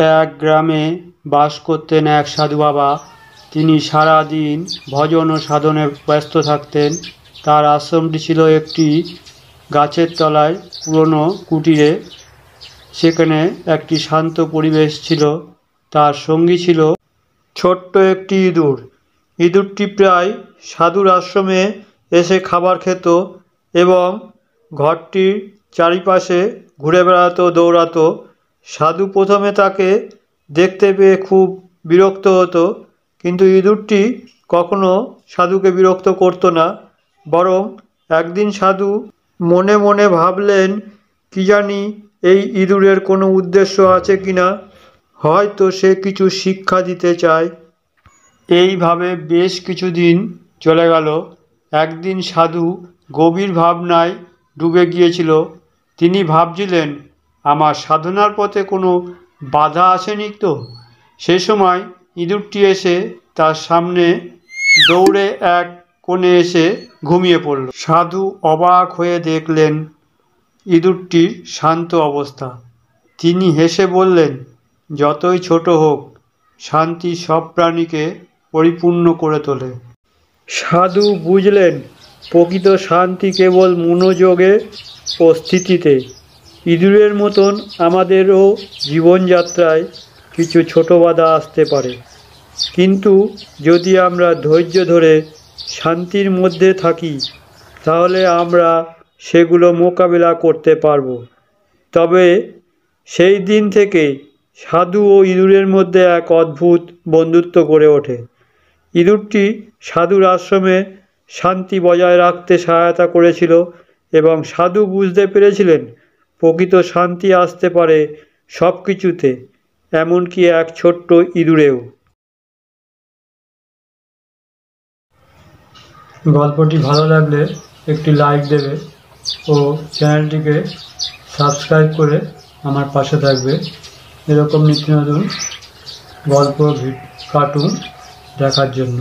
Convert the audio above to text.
এক গ্রামে বাস করতেন এক সাধু বাবা। তিনি সারা দিন ভজন ও সাধনে ব্যস্ত থাকতেন। তার আশ্রমটি ছিল একটি গাছের তলায় পুরনো কুটিরে। সেখানে একটি শান্ত পরিবেশ ছিল। তার সঙ্গী ছিল ছোট্ট একটি ইঁদুর। ইঁদুরটি প্রায় সাধুর আশ্রমে এসে খাবার খেত এবং ঘরটির চারিপাশে ঘুরে বেড়াতো, দৌড়াতো। সাধু প্রথমে তাকে দেখতে পেয়ে খুব বিরক্ত হতো, কিন্তু ইঁদুরটি কখনো সাধুকে বিরক্ত করতো না। বরং একদিন সাধু মনে মনে ভাবলেন, কি জানি এই ইঁদুরের কোনো উদ্দেশ্য আছে কিনা, হয়তো সে কিছু শিক্ষা দিতে চায়। এইভাবে বেশ কিছুদিন চলে গেল। একদিন সাধু গভীর ভাবনায় ডুবে গিয়েছিল। তিনি ভাবছিলেন, আমার সাধনার পথে কোনো বাধা আসেনি তো। সে সময় ইঁদুরটি এসে তার সামনে দৌড়ে এক কোণে এসে ঘুমিয়ে পড়ল। সাধু অবাক হয়ে দেখলেন ইঁদুরটির শান্ত অবস্থা। তিনি হেসে বললেন, যতই ছোট হোক, শান্তি সব প্রাণীকে পরিপূর্ণ করে তোলে। সাধু বুঝলেন, প্রকৃত শান্তি কেবল মনোযোগে ও স্থিতিতে। ইঁদুরের মতন আমাদেরও জীবনযাত্রায় কিছু ছোট বাধা আসতে পারে, কিন্তু যদি আমরা ধৈর্য ধরে শান্তির মধ্যে থাকি, তাহলে আমরা সেগুলো মোকাবিলা করতে পারব। তবে সেই দিন থেকে সাধু ও ইঁদুরের মধ্যে এক অদ্ভুত বন্ধুত্ব গড়ে ওঠে। ইঁদুরটি সাধুর আশ্রমে শান্তি বজায় রাখতে সহায়তা করেছিল এবং সাধু বুঝতে পেরেছিলেন প্রকৃত শান্তি আসতে পারে সব কিছুতে, এমনকি এক ছোট্ট ইঁদুরেও। গল্পটি ভালো লাগলে একটি লাইক দেবে ও চ্যানেলটিকে সাবস্ক্রাইব করে আমার পাশে থাকবে এরকম নিত্য নতুন গল্প, কার্টুন দেখার জন্য।